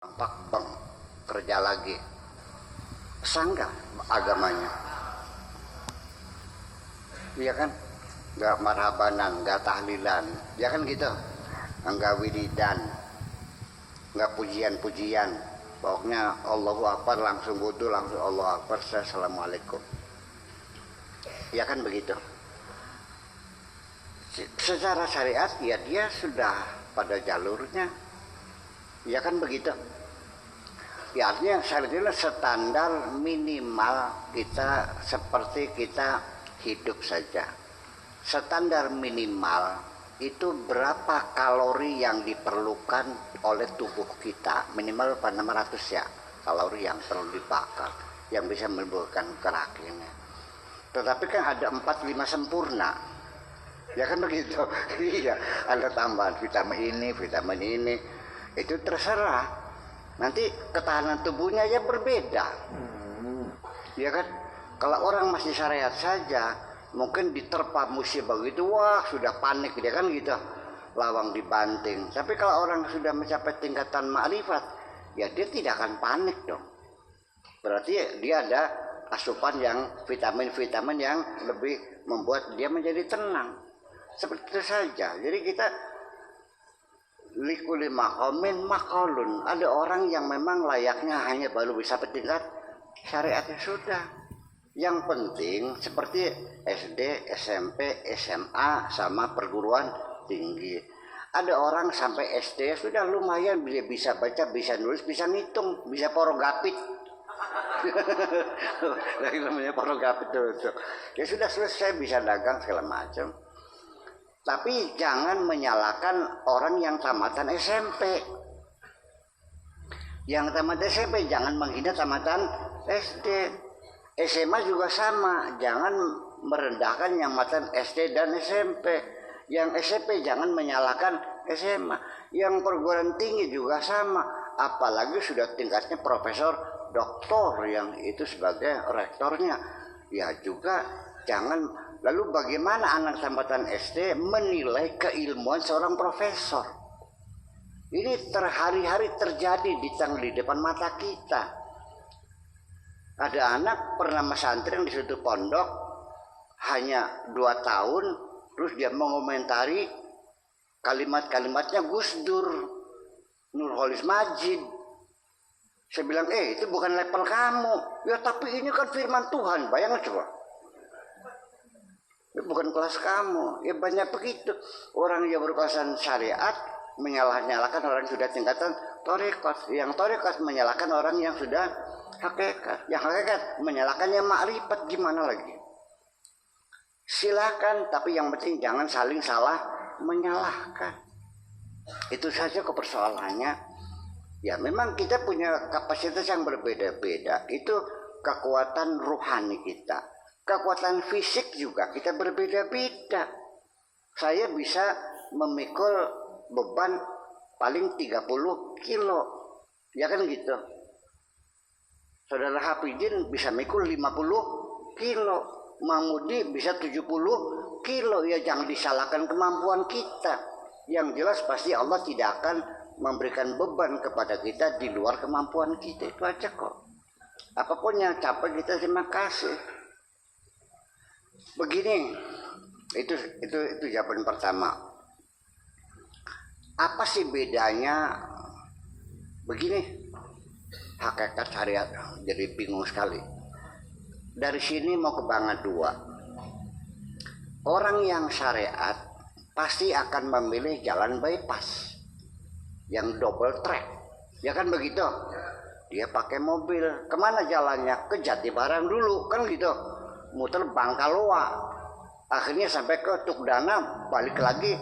Tampak bang kerja lagi, sangga agamanya, iya kan? Nggak marhabanan, nggak tahlilan, ya kan gitu? Nggak wiridan, nggak pujian-pujian. Pokoknya Allahu Akbar langsung wudu, langsung Allahu Akbar, Assalamualaikum. Ya kan begitu? Secara syariat ya dia sudah pada jalurnya, ya kan begitu? Ya artinya syariatnya standar minimal kita seperti kita hidup saja. Standar minimal itu berapa kalori yang diperlukan oleh tubuh kita, minimal 600 ya kalori yang perlu dibakar, yang bisa menimbulkan kerakingan. Tetapi kan ada 4-5 sempurna, ya kan begitu? Iya, ada tambahan vitamin ini, itu terserah. Nanti ketahanan tubuhnya ya berbeda, ya kan? Kalau orang masih syariat saja, mungkin diterpa musibah begitu, wah sudah panik, dia kan gitu, lawang dibanting. Tapi kalau orang sudah mencapai tingkatan ma'rifat, ya dia tidak akan panik dong. Berarti dia ada asupan yang vitamin-vitamin yang lebih membuat dia menjadi tenang. Seperti itu saja. Jadi kita likuli maqamin maqalun. Ada orang yang memang layaknya hanya baru bisa bertingkat syariatnya sudah. Yang penting seperti SD, SMP, SMA sama perguruan tinggi. Ada orang sampai SD sudah lumayan, dia bisa baca, bisa nulis, bisa ngitung, bisa porogapit. Lagi namanya porogapit itu. Ya sudah selesai, bisa dagang segala macam. Tapi jangan menyalahkan orang yang tamatan SMP. Yang tamat SMP jangan menghina tamatan SD. SMA juga sama, jangan merendahkan yang tamatan SD dan SMP. Yang SMP jangan menyalahkan SMA. Yang perguruan tinggi juga sama, apalagi sudah tingkatnya profesor, doktor yang itu sebagai rektornya. Ya juga jangan. Lalu bagaimana anak tamatan SD menilai keilmuan seorang profesor? Ini terhari-hari terjadi di depan mata kita. Ada anak pernah pesantren di suatu pondok hanya 2 tahun, terus dia mengomentari kalimat-kalimatnya Gus Dur, Nurholis Majid. Saya bilang, itu bukan level kamu. Ya tapi ini kan firman Tuhan, bayangkan coba. Itu bukan kelas kamu. Ya banyak begitu orang yang berkelasan syariat menyalah-nyalahkan orang yang sudah tingkatan tarekat. Yang tarekat menyalahkan orang yang sudah hakikat. Yang hakikat menyalahkan yang makrifat. Gimana lagi? Silakan, tapi yang penting jangan saling salah menyalahkan. Itu saja persoalannya. Ya memang kita punya kapasitas yang berbeda-beda. Itu kekuatan ruhani kita. Kekuatan fisik juga kita berbeda-beda. Saya bisa memikul beban paling 30 kilo. Ya kan gitu. Saudara Hafidin bisa mikul 50 kilo. Mahmudi bisa 70 kilo. Ya jangan disalahkan kemampuan kita. Yang jelas pasti Allah tidak akan memberikan beban kepada kita di luar kemampuan kita. Itu aja kok. Apapun yang capek kita terima kasih. Begini, itu jawaban pertama. Apa sih bedanya? Begini, hakikat syariat, jadi bingung sekali. Dari sini mau ke Bangga 2. Orang yang syariat pasti akan memilih jalan bypass yang double track, ya kan begitu? Dia pakai mobil, kemana jalannya? Ke Jatibarang dulu, kan gitu. Muter Bangkaloa, akhirnya sampai ke Tukdana, balik lagi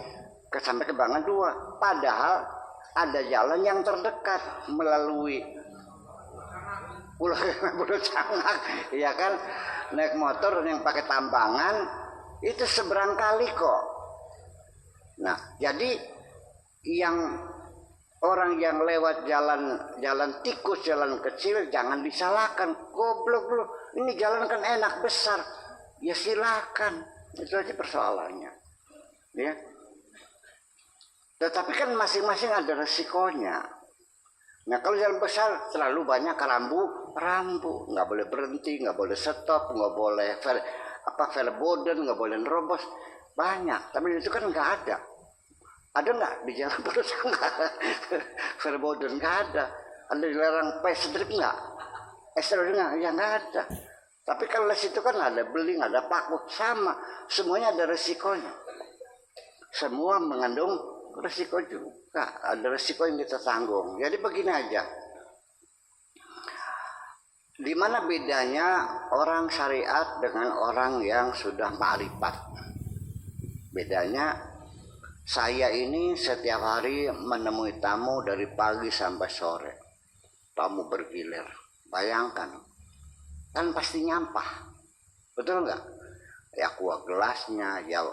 sampai ke Bangga 2. Padahal ada jalan yang terdekat melalui Pulau Cangak, ya kan, naik motor yang pakai tambangan itu seberang kali kok. Nah, jadi yang orang yang lewat jalan tikus, jalan kecil jangan disalahkan. Goblok lu, ini jalan kan enak besar. Ya silakan, itu aja persoalannya. Ya. Tetapi kan masing-masing ada resikonya. Nah kalau jalan besar selalu banyak rambu, nggak boleh berhenti, nggak boleh stop, nggak boleh velboden, nggak boleh nerobos, banyak. Tapi itu kan nggak ada. Ada nggak di jalan besar nggak? Velboden nggak ada. Ada dilarang pedestrian nggak? Nggak? Ya nggak ada. Tapi kalau les itu kan ada beling, ada paku, sama. Semuanya ada resikonya. Semua mengandung resiko juga. Ada resiko yang kita tanggung. Jadi begini aja. Di mana bedanya orang syariat dengan orang yang sudah ma'rifat? Bedanya, saya ini setiap hari menemui tamu dari pagi sampai sore. Tamu bergilir. Bayangkan. Kan pasti nyampah, betul nggak? Ya kuah gelasnya, ya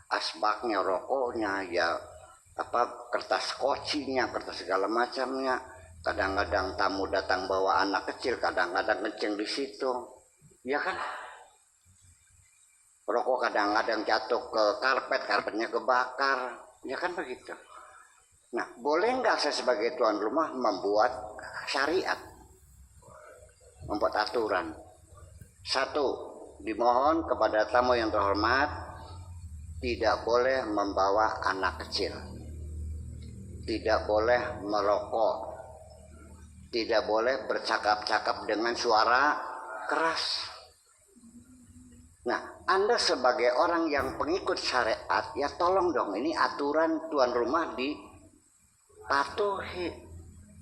asbaknya, rokoknya, ya kertas kocinya, kertas segala macamnya. Kadang-kadang tamu datang bawa anak kecil, kadang-kadang kencing di situ, ya kan? Rokok kadang-kadang jatuh ke karpetnya kebakar, ya kan begitu. Nah, boleh nggak saya sebagai tuan rumah membuat syariat, membuat aturan? Satu, dimohon kepada tamu yang terhormat tidak boleh membawa anak kecil, tidak boleh merokok, tidak boleh bercakap-cakap dengan suara keras. Nah, Anda sebagai orang yang pengikut syariat, ya tolong dong, ini aturan tuan rumah dipatuhi.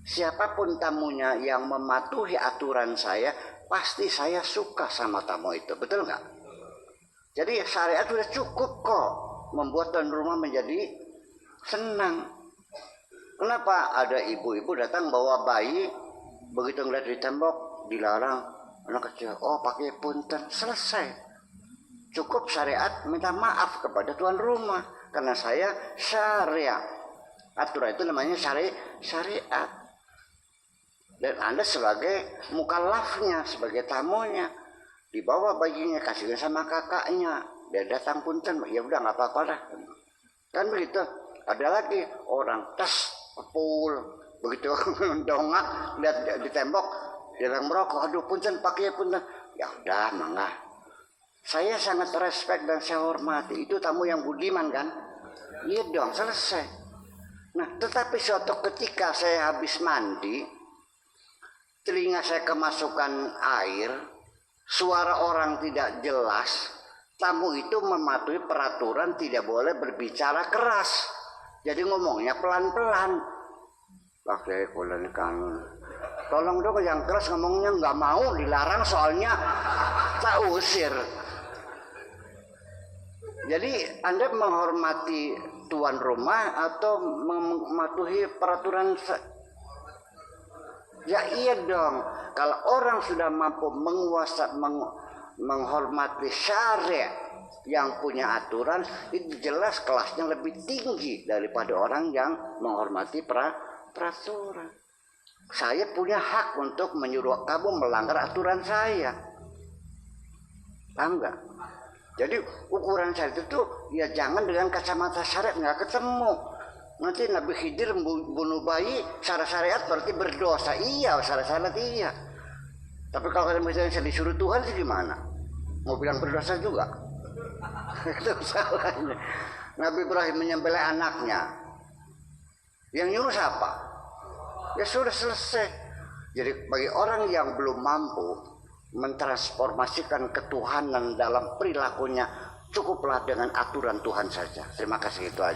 Siapapun tamunya yang mematuhi aturan saya, pasti saya suka sama tamu itu, betul nggak? Jadi syariat sudah cukup kok membuat tuan rumah menjadi senang. Kenapa ada ibu-ibu datang bawa bayi, begitu ngeliat di tembok dilarang anak kecil, oh pakai punten, selesai. Cukup syariat minta maaf kepada tuan rumah karena saya syariat. Aturan itu namanya syariat. Dan Anda sebagai mukallafnya, sebagai tamunya, dibawa bayinya, kasihkan sama kakaknya, dia datang punten, ya udah nggak apa-apa lah. Kan begitu. Ada lagi orang tas pul, begitu dongak lihat di tembok, dia bilang merokok, aduh punten pakai punten, ya udah mangga. Saya sangat respect dan saya hormati, itu tamu yang budiman kan? Iya dong, selesai. Nah, tetapi suatu ketika saya habis mandi, telinga saya kemasukan air, suara orang tidak jelas, tamu itu mematuhi peraturan tidak boleh berbicara keras. Jadi ngomongnya pelan-pelan. Pakai kulen kangen. Tolong dong yang keras ngomongnya, nggak mau, dilarang soalnya tak usir. Jadi Anda menghormati tuan rumah atau mematuhi peraturan? Ya iya dong, kalau orang sudah mampu menghormati syariat yang punya aturan, itu jelas kelasnya lebih tinggi daripada orang yang menghormati peraturan. Saya punya hak untuk menyuruh kamu melanggar aturan saya. Paham nggak? Jadi ukuran syariat itu ya jangan dengan kacamata syariat, nggak ketemu. Nanti Nabi Khidir bunuh bayi secara syariat berarti berdosa. Iya, secara syariat iya. Tapi kalau misalnya saya disuruh Tuhan sih gimana? Mau bilang berdosa juga? Itu salahnya. Nabi Ibrahim menyembelih anaknya. Yang nyuruh siapa? Ya sudah selesai. Jadi bagi orang yang belum mampu mentransformasikan ketuhanan dalam perilakunya, cukuplah dengan aturan Tuhan saja. Terima kasih, itu aja.